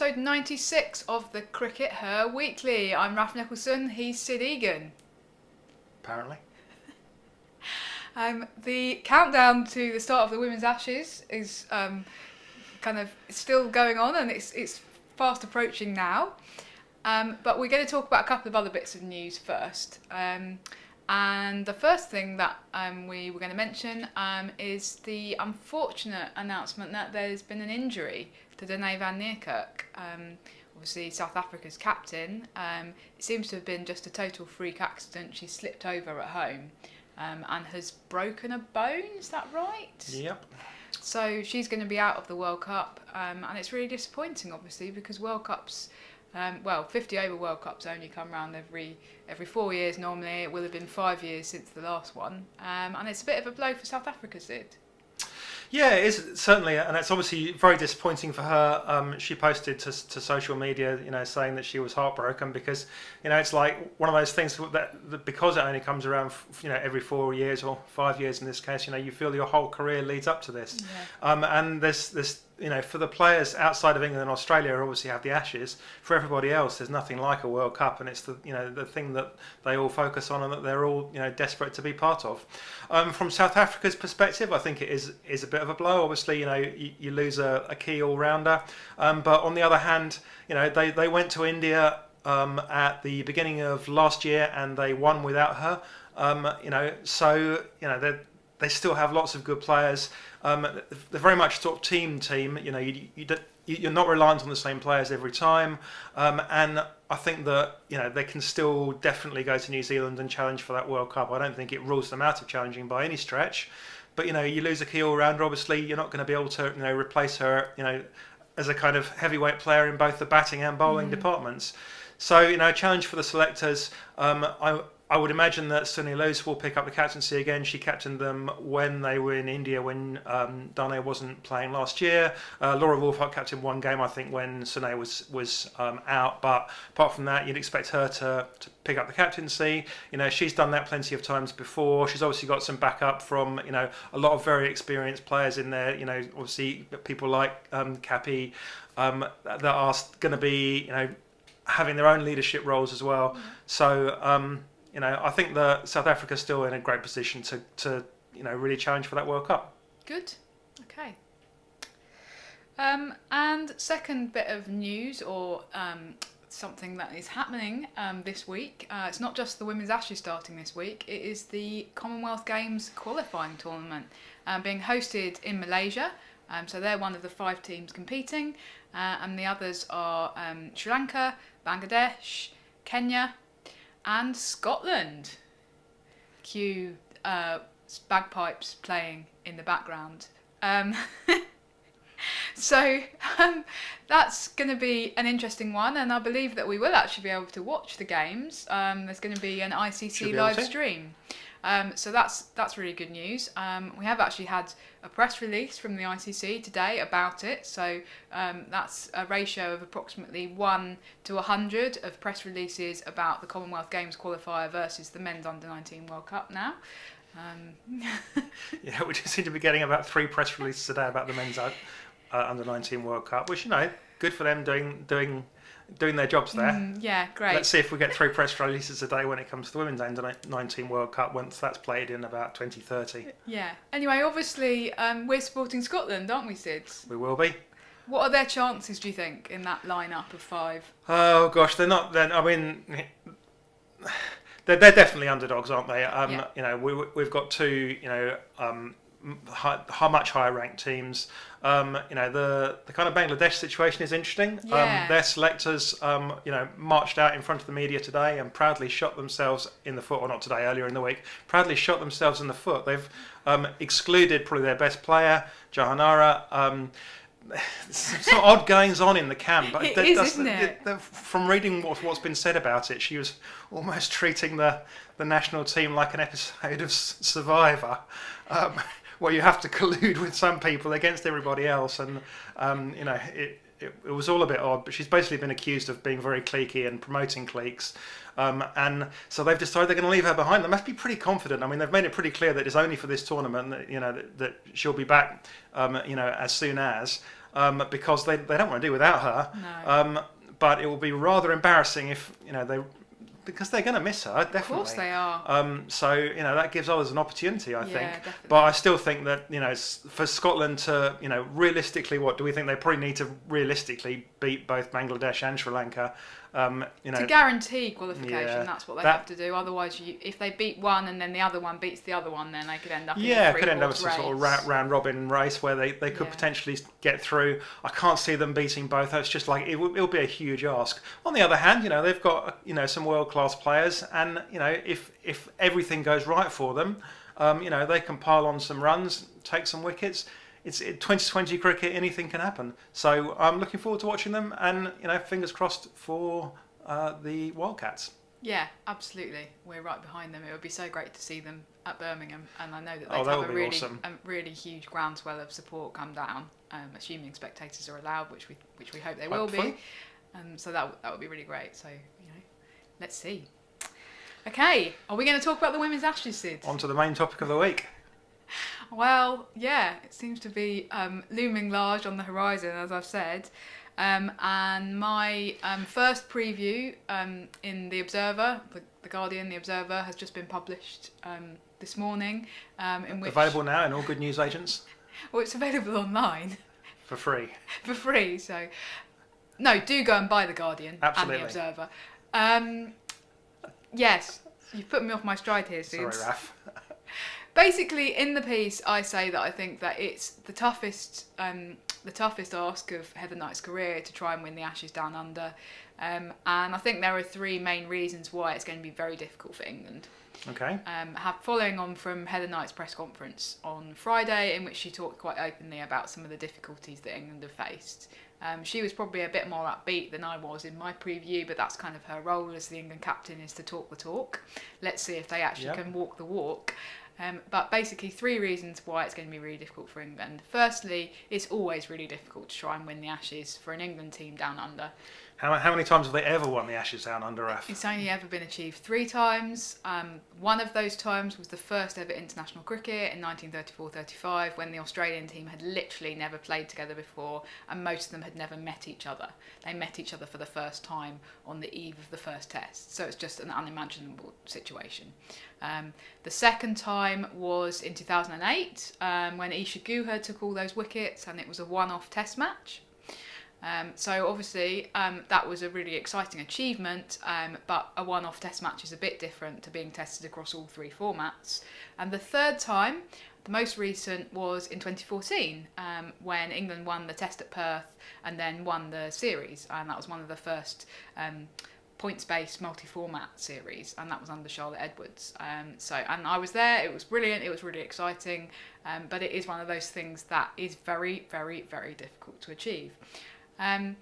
episode 96 of the CRICKETher Weekly. I'm Raf Nicholson, he's Sid Egan. Apparently. The countdown to the start of the Women's Ashes is kind of still going on, and it's fast approaching now. But we're going to talk about a couple of other bits of news first. And the first thing that we were going to mention is the unfortunate announcement that there's been an injury to Dane van Niekerk, obviously South Africa's captain. It seems to have been just a total freak accident. She slipped over at home and has broken a bone, is that right? Yep. So she's going to be out of the World Cup, and it's really disappointing, obviously, because World Cups, 50 over World Cups only come around every 4 years normally. It will have been 5 years since the last one, and it's a bit of a blow for South Africa, Sid. Yeah, it is certainly, and it's obviously very disappointing for her. She posted to social media, saying that she was heartbroken because, it's like one of those things that because it only comes around, every 4 years or 5 years in this case, you feel your whole career leads up to this. Yeah. And there's for the players outside of England and Australia who obviously have the Ashes, for everybody else, there's nothing like a World Cup, and it's the thing that they all focus on and that they're all desperate to be part of. From South Africa's perspective, I think it is a bit of a blow. Obviously, you lose a key all-rounder, but on the other hand, they went to India at the beginning of last year and they won without her. They still have lots of good players. They're very much sort of team. You're not reliant on the same players every time, and I think that they can still definitely go to New Zealand and challenge for that World Cup. I don't think it rules them out of challenging by any stretch, but you lose a key all-rounder. Obviously, you're not going to be able to replace her as a kind of heavyweight player in both the batting and bowling departments. So a challenge for the selectors. I would imagine that Sunny Lewis will pick up the captaincy again. She captained them when they were in India when Dane wasn't playing last year. Laura Wolfhard captained one game, I think, when Sunny was out. But apart from that, you'd expect her to pick up the captaincy. She's done that plenty of times before. She's obviously got some backup from a lot of very experienced players in there. Obviously people like Cappy that are going to be having their own leadership roles as well. Mm-hmm. So. I think that South Africa's still in a great position to really challenge for that World Cup. Good. Okay. And second bit of news, or something that is happening this week. It's not just the Women's Ashes starting this week. It is the Commonwealth Games qualifying tournament being hosted in Malaysia. So they're one of the 5 teams competing, and the others are Sri Lanka, Bangladesh, Kenya, and Scotland. Cue bagpipes playing in the background. So that's going to be an interesting one, and I believe that we will actually be able to watch the games. There's going to be an ICC live stream. So that's really good news. We have actually had a press release from the ICC today about it. So that's a ratio of approximately 1 to 100 of press releases about the Commonwealth Games qualifier versus the men's under-19 World Cup now. Yeah, we just seem to be getting about 3 press releases today about the men's under-19 World Cup, which good for them doing their jobs there. Yeah, great. Let's see if we get 3 press releases a day when it comes to the Women's Under-19 World Cup once that's played in about 2030. Yeah. Anyway, obviously, we're supporting Scotland, aren't we, Sid? We will be. What are their chances, do you think, in that lineup of 5? Oh, gosh, they're not... They're definitely underdogs, aren't they? Yeah. We've got 2, much higher ranked teams. The kind of Bangladesh situation is interesting. Yeah. Their selectors marched out in front of the media today and proudly shot themselves in the foot, or not today, earlier in the week, proudly shot themselves in the foot. They've excluded probably their best player, Jahanara. Some odd goings on in the camp, but isn't it? From reading what's been said about it, she was almost treating the national team like an episode of Survivor, where you have to collude with some people against everybody else, and it was all a bit odd. But she's basically been accused of being very cliquey and promoting cliques. And so they've decided they're going to leave her behind. They must be pretty confident. I mean, they've made it pretty clear that it's only for this tournament that that she'll be back. As soon as. because they don't want to do without her. No. But it will be rather embarrassing if because they're going to miss her, definitely. Of course they are. So that gives others an opportunity, I think. Definitely. But I still think that for Scotland to realistically, what do we think they probably need to realistically beat both Bangladesh and Sri Lanka? To guarantee qualification, yeah, that's what they have to do. Otherwise, if they beat one and then the other one beats the other one, then they could end up in a could end up as a race. sort of round robin race where they could potentially get through. I can't see them beating both. It's just like it'll be a huge ask. On the other hand, they've got some world class players, and if everything goes right for them, they can pile on some runs, take some wickets. It's 2020 cricket, anything can happen. So I'm looking forward to watching them, and fingers crossed for the Wildcats. Yeah, absolutely. We're right behind them. It would be so great to see them at Birmingham, and I know that that have would be awesome. a really huge groundswell of support come down, assuming spectators are allowed, which we hope they will be. So that would be really great. So let's see. Okay, are we going to talk about the Women's Ashes, Sid? On to the main topic of the week. Well, yeah, it seems to be looming large on the horizon, as I've said. And my first preview in The Observer, the Guardian, The Observer, has just been published this morning. Available now in all good news agents? Well, it's available online. For free. For free, so... No, do go and buy The Guardian Absolutely. And The Observer. Yes, you've put me off my stride here, Sid. Sorry, Raf. Basically, in the piece, I say that I think that it's the toughest ask of Heather Knight's career to try and win the Ashes Down Under, and I think there are three main reasons why it's going to be very difficult for England. Okay. Following on from Heather Knight's press conference on Friday, in which she talked quite openly about some of the difficulties that England have faced. She was probably a bit more upbeat than I was in my preview, but that's kind of her role as the England captain, is to talk the talk. Let's see if they actually can walk the walk. But basically, three reasons why it's going to be really difficult for England. Firstly, it's always really difficult to try and win the Ashes for an England team down under. How many times have they ever won the Ashes Down Under, Raf? It's only ever been achieved 3 times. One of those times was the first ever international cricket in 1934-35, when the Australian team had literally never played together before, and most of them had never met each other. They met each other for the first time on the eve of the first test, so it's just an unimaginable situation. The second time was in 2008, when Isha Guha took all those wickets, and it was a one-off test match. So obviously that was a really exciting achievement, but a one-off test match is a bit different to being tested across all 3 formats. And the third time, the most recent, was in 2014, when England won the test at Perth and then won the series, and that was one of the first points-based multi-format series, and that was under Charlotte Edwards. And I was there. It was brilliant. It was really exciting, but it is one of those things that is very, very, very difficult to achieve. I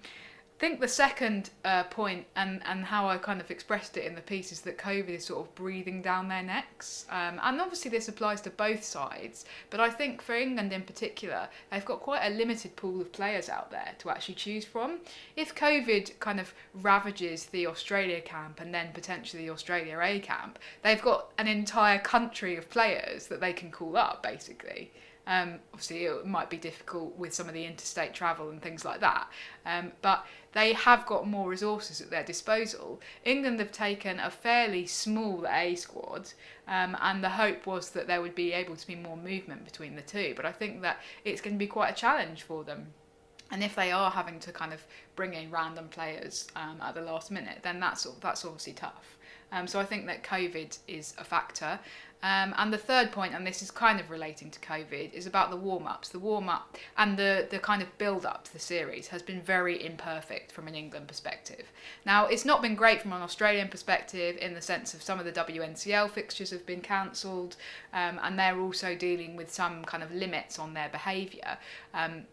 think the second point, and how I kind of expressed it in the piece, is that COVID is sort of breathing down their necks. And obviously this applies to both sides, but I think for England in particular, they've got quite a limited pool of players out there to actually choose from. If COVID kind of ravages the Australia camp and then potentially the Australia A camp, they've got an entire country of players that they can call up, basically. Obviously it might be difficult with some of the interstate travel and things like that, but they have got more resources at their disposal. England have taken a fairly small A squad, and the hope was that there would be able to be more movement between the two, but I think that it's going to be quite a challenge for them. And if they are having to kind of bring in random players at the last minute, then that's obviously tough. So I think that COVID is a factor. And the third point, and this is kind of relating to COVID, is about the warm-ups. The warm-up and the kind of build-up to the series has been very imperfect from an England perspective. Now, it's not been great from an Australian perspective in the sense of some of the WNCL fixtures have been cancelled, and they're also dealing with some kind of limits on their behaviour and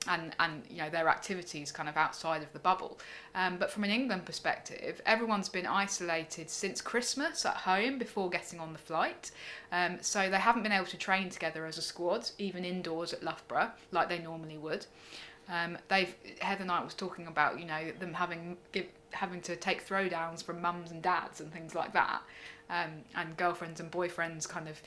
their activities kind of outside of the bubble. But from an England perspective, everyone's been isolated since Christmas at home before getting on the flight. So they haven't been able to train together as a squad, even indoors at Loughborough, like they normally would. Heather Knight was talking about, them having to take throwdowns from mums and dads and things like that, and girlfriends and boyfriends kind of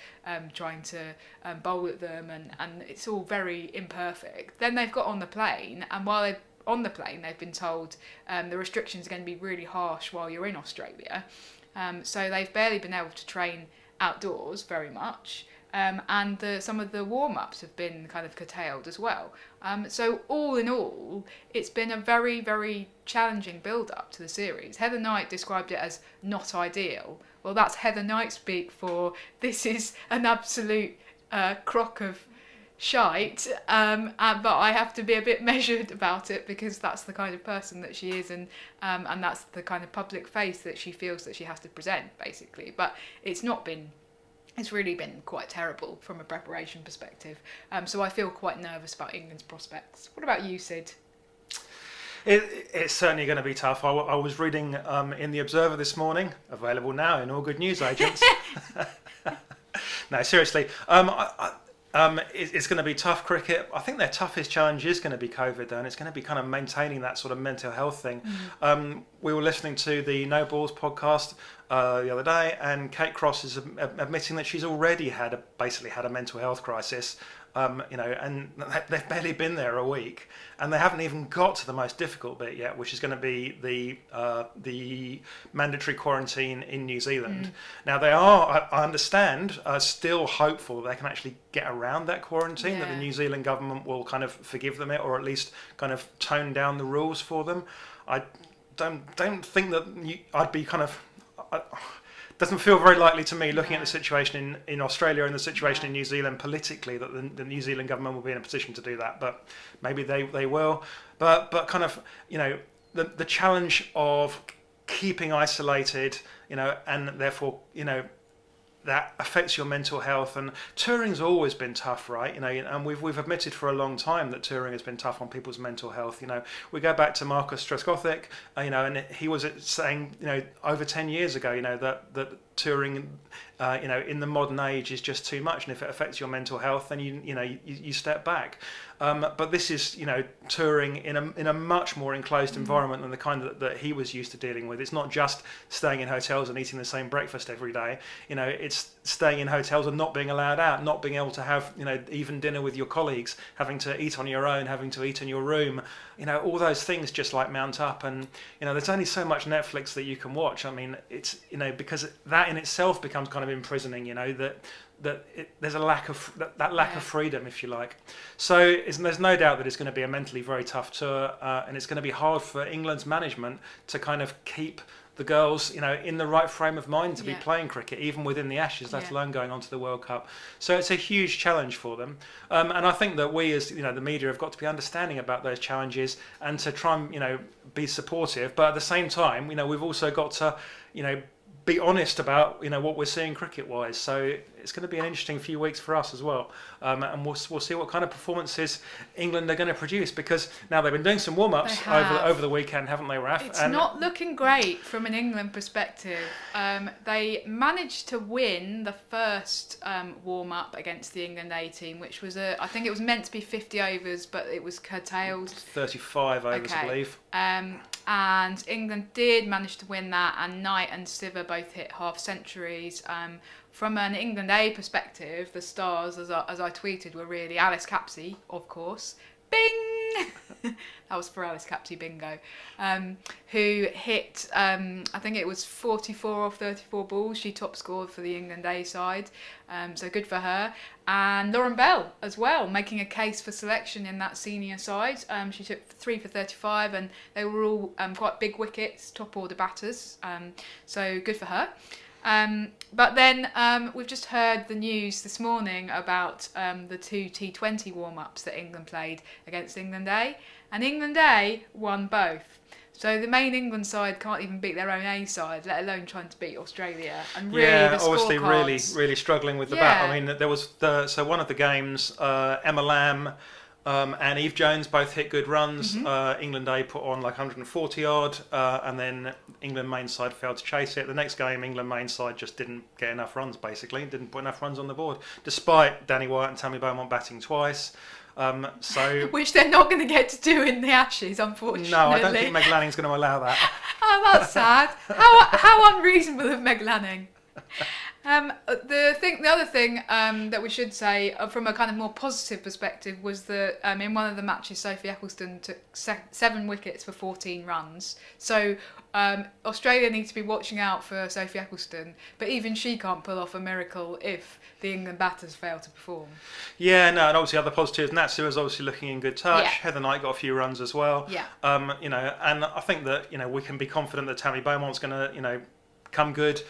trying to bowl at them, and it's all very imperfect. Then they've got on the plane, and while they're on the plane, they've been told the restrictions are going to be really harsh while you're in Australia. So they've barely been able to train outdoors very much. And some of the warm-ups have been kind of curtailed as well. So all in all, it's been a very, very challenging build-up to the series. Heather Knight described it as not ideal. Well, that's Heather Knight speak for this is an absolute crock of shite, but I have to be a bit measured about it because that's the kind of person that she is, and that's the kind of public face that she feels that she has to present, basically. But it's really been quite terrible from a preparation perspective. So I feel quite nervous about England's prospects. What about you, Sid? It's certainly going to be tough. I was reading in The Observer this morning, available now in all good news agents. No, seriously. It's going to be tough cricket. I think their toughest challenge is going to be COVID, though, and it's going to be kind of maintaining that sort of mental health thing. We were listening to the No Balls podcast the other day, and Kate Cross is admitting that she's already basically had a mental health crisis. And they've barely been there a week, and they haven't even got to the most difficult bit yet, which is going to be the mandatory quarantine in New Zealand. Now they are, I understand, still hopeful that they can actually get around that quarantine, that the New Zealand government will kind of forgive them it, or at least kind of tone down the rules for them. I don't think that I'd be kind of. Doesn't feel very likely to me, looking at the situation in Australia and the situation in New Zealand politically, that the New Zealand government will be in a position to do that. But maybe they will. But kind of, the challenge of keeping isolated, and therefore, that affects your mental health. And touring's always been tough, right? And we've admitted for a long time that touring has been tough on people's mental health. We go back to Marcus Trescothick, and he was saying, over 10 years ago, that touring, in the modern age is just too much, and if it affects your mental health, then you step back. But this is, touring in a much more enclosed environment than the kind that he was used to dealing with. It's not just staying in hotels and eating the same breakfast every day. It's staying in hotels and not being allowed out, not being able to have, even dinner with your colleagues, having to eat on your own, having to eat in your room. All those things just like mount up, and there's only so much Netflix that you can watch. I mean, it's because that in itself becomes kind of imprisoning. There's a lack of lack of freedom, if you like. So there's no doubt that it's going to be a mentally very tough tour, and it's going to be hard for England's management to kind of keep the girls, in the right frame of mind to be playing cricket, even within the Ashes, let alone going on to the World Cup. So it's a huge challenge for them. And I think that we, as the media, have got to be understanding about those challenges and to try and, be supportive. But at the same time, we've also got to, be honest about what we're seeing cricket-wise. So it's going to be an interesting few weeks for us as well, and we'll see what kind of performances England are going to produce, because now they've been doing some warm-ups over the weekend, haven't they, Raf? It's not looking great from an England perspective. They managed to win the first warm-up against the England A team, which was I think it was meant to be 50 overs, but it was curtailed. 35 overs, I believe. And England did manage to win that, and Knight and Siver both hit half centuries. From an England A perspective, the stars, as I tweeted, were really Alice Capsey, of course. Bing! That was for Alice Capsey Bingo. Who hit, I think it was 44 off 34 balls. She top scored for the England A side. So good for her. And Lauren Bell as well, making a case for selection in that senior side. She took 3 for 35, and they were all quite big wickets, top order batters. So good for her. But then we've just heard the news this morning about the 2 T20 warm-ups that England played against England A, and England A won both. So the main England side can't even beat their own A side, let alone trying to beat Australia. And really, the obviously, scorecards, really struggling with the bat. I mean, there was one of the games, Emma Lamb and Eve Jones both hit good runs. England A put on like 140 odd, and then England main side failed to chase it. The next game, England main side just didn't get enough runs, basically, didn't put enough runs on the board, despite Danny Wyatt and Tammy Beaumont batting twice. So which they're not going to get to do in the Ashes, unfortunately. no, I don't think Meg Lanning's going to allow that. Oh, that's sad. How unreasonable of Meg Lanning. The other thing that we should say from a kind of more positive perspective was that in one of the matches Sophie Ecclestone took 7 wickets for 14 runs. So Australia needs to be watching out for Sophie Ecclestone, but even she can't pull off a miracle if the England batters fail to perform. Yeah, no, and obviously other positives. Natsu is obviously looking in good touch. Yeah. Heather Knight got a few runs as well. Yeah. And I think that we can be confident that Tammy Beaumont's going to come good.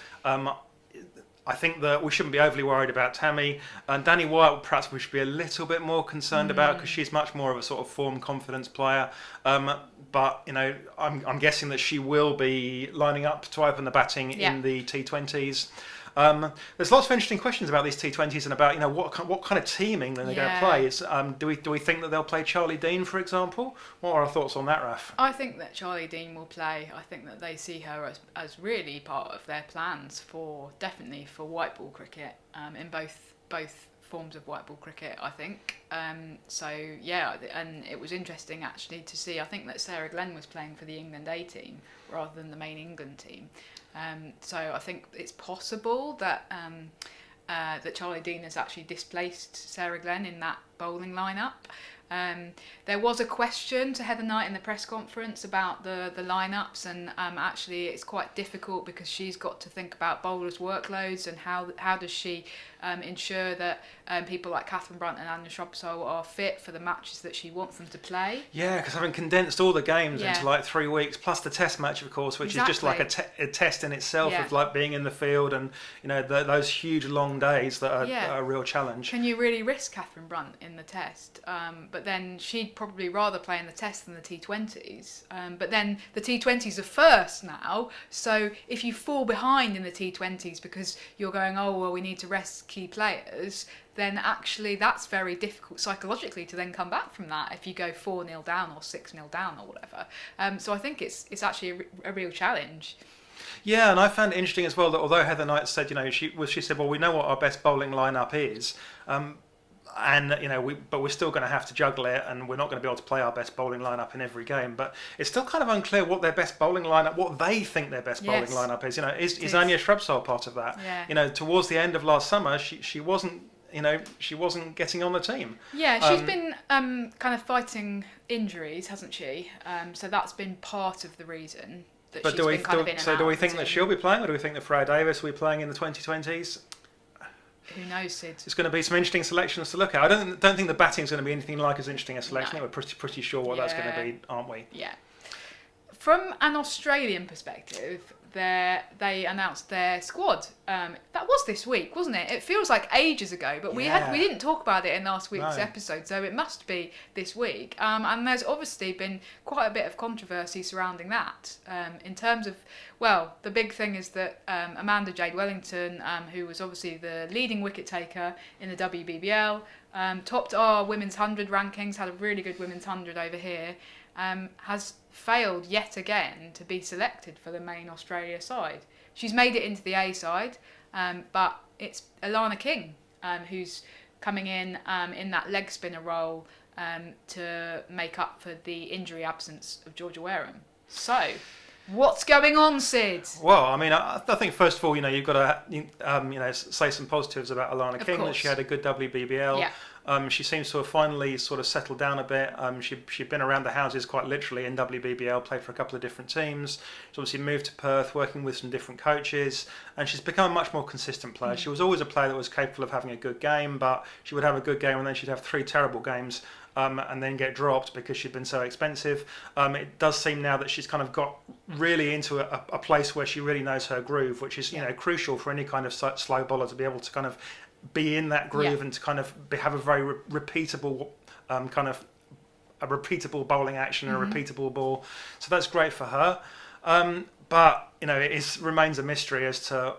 I think that we shouldn't be overly worried about Tammy. And Danny Wyatt, perhaps we should be a little bit more concerned about, because she's much more of a sort of form confidence player. But I'm guessing that she will be lining up to open the batting in the T20s. There's lots of interesting questions about these T20s and about what kind of team England are going to play. Do we think that they'll play Charlie Dean, for example? What are our thoughts on that, Raf? I think that Charlie Dean will play. I think that they see her as really part of their plans definitely for white ball cricket in both forms of white ball cricket, I think. And it was interesting actually to see. I think that Sarah Glenn was playing for the England A team rather than the main England team. So I think it's possible that that Charlie Dean has actually displaced Sarah Glenn in that bowling lineup. There was a question to Heather Knight in the press conference about the lineups, and actually it's quite difficult because she's got to think about bowlers' workloads and how does she ensure that people like Catherine Brunt and Anya Shrubsole are fit for the matches that she wants them to play. Yeah, because having condensed all the games into like 3 weeks, plus the test match, of course, which is just like a test in itself of like being in the field and those huge long days that are a real challenge. Can you really risk Catherine Brunt in the test? But then she'd probably rather play in the test than the T20s. But then the T20s are first now, so if you fall behind in the T20s because you're going, oh well, we need to rest key players, then actually that's very difficult psychologically to then come back from that if you go 4-0 down or 6-0 down or whatever. So I think it's actually a real challenge. Yeah, and I found it interesting as well that although Heather Knight said, she said, well, we know what our best bowling lineup is, but we're still going to have to juggle it, and we're not going to be able to play our best bowling lineup in every game. But it's still kind of unclear what their best bowling lineup, what they think their best bowling lineup is. Is Anya Shrubsole part of that? Yeah. Towards the end of last summer, she wasn't. She wasn't getting on the team. Yeah, she's been kind of fighting injuries, hasn't she? So that's been part of the reason that she's been kind of in and out. So do we think that she'll be playing, or do we think that Freya Davis will be playing in the 2020s? Who knows, Sid? It's going to be some interesting selections to look at. I don't think the batting's going to be anything like as interesting a selection. No. We're pretty sure what that's going to be, aren't we? Yeah. From an Australian perspective, they announced their squad. That was this week, wasn't it? It feels like ages ago, but we didn't talk about it in last week's episode, so it must be this week. And there's obviously been quite a bit of controversy surrounding that. In terms of, well, the big thing is that Amanda-Jade Wellington, who was obviously the leading wicket taker in the WBBL, topped our women's 100 rankings, had a really good women's 100 over here, has failed yet again to be selected for the main Australia side. She's made it into the A side, but it's Alana King who's coming in that leg spinner role to make up for the injury absence of Georgia Wareham. So, what's going on, Sid? Well, I mean, I think first of all, you've got to say some positives about Alana King, that she had a good WBBL. Yeah. She seems to have finally sort of settled down a bit. She'd been around the houses quite literally in WBBL, played for a couple of different teams. She's obviously moved to Perth, working with some different coaches, and she's become a much more consistent player. She was always a player that was capable of having a good game, but she would have a good game and then she'd have 3 terrible games. And then get dropped because she'd been so expensive. It does seem now that she's kind of got really into a place where she really knows her groove, which is crucial for any kind of slow bowler to be able to kind of be in that groove and to kind of have a very repeatable kind of a repeatable bowling action and a repeatable ball. So that's great for her. But it remains a mystery as to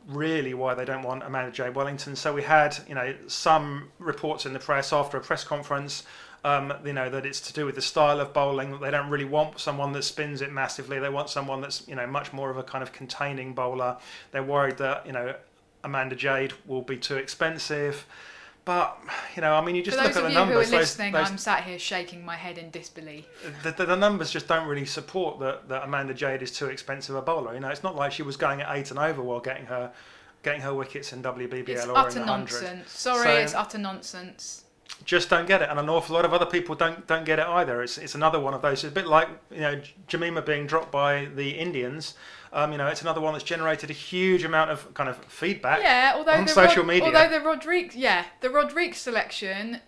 really why they don't want Amanda-Jade Wellington. So we had some reports in the press after a press conference that it's to do with the style of bowling. They don't really want someone that spins it massively. They want someone that's much more of a kind of containing bowler. They're worried that Amanda-Jade will be too expensive. But, I mean, you just For look those at of the you who are numbers. listening, I'm sat here shaking my head in disbelief. The numbers just don't really support that Amanda-Jade is too expensive a bowler. It's not like she was going at 8 and over while getting her wickets in WBBL It's or utter in the 100. nonsense. Sorry, So, it's utter nonsense. just don't get it, and an awful lot of other people don't get it either. It's another one of those. It's a bit like Jemima being dropped by the Indians. It's another one that's generated a huge amount of kind of feedback. Yeah, on social media. Although the Rodrigue selection,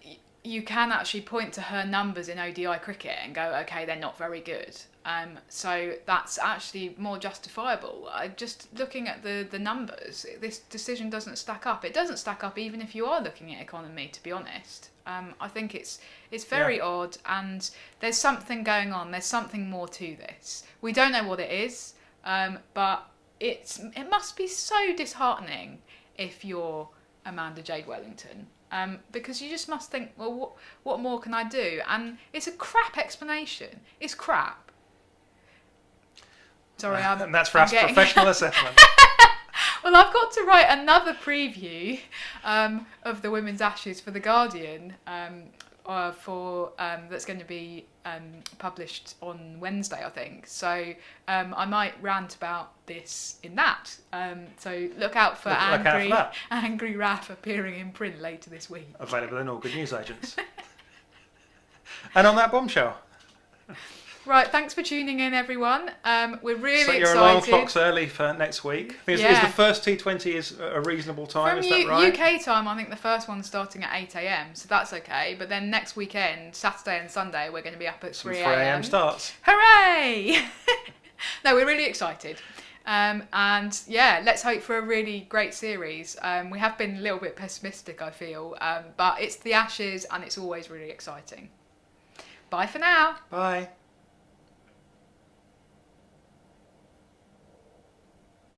you can actually point to her numbers in ODI cricket and go, okay, they're not very good. So that's actually more justifiable. Just looking at the numbers, this decision doesn't stack up. It doesn't stack up even if you are looking at economy, to be honest. I think it's very odd, and there's something going on. There's something more to this. We don't know what it is, but it must be so disheartening if you're Amanda-Jade Wellington. Because you just must think, well, what more can I do? And it's a crap explanation. It's crap. Sorry, and that's for our professional assessment. Well, I've got to write another preview of the Women's Ashes for The Guardian that's going to be published on Wednesday, I think. So I might rant about this in that. So look out for Angry Raf appearing in print later this week. Available in all good news agents. And on that bombshell. Right, thanks for tuning in, everyone. We're really excited. Set your alarm clocks early for next week. Is the first T20 is a reasonable time? From is that right? UK time, I think the first one's starting at 8 a.m, so that's okay. But then next weekend, Saturday and Sunday, we're going to be up at 3 a.m. starts. Hooray! No, we're really excited. And yeah, let's hope for a really great series. We have been a little bit pessimistic, I feel, but it's the Ashes and it's always really exciting. Bye for now. Bye.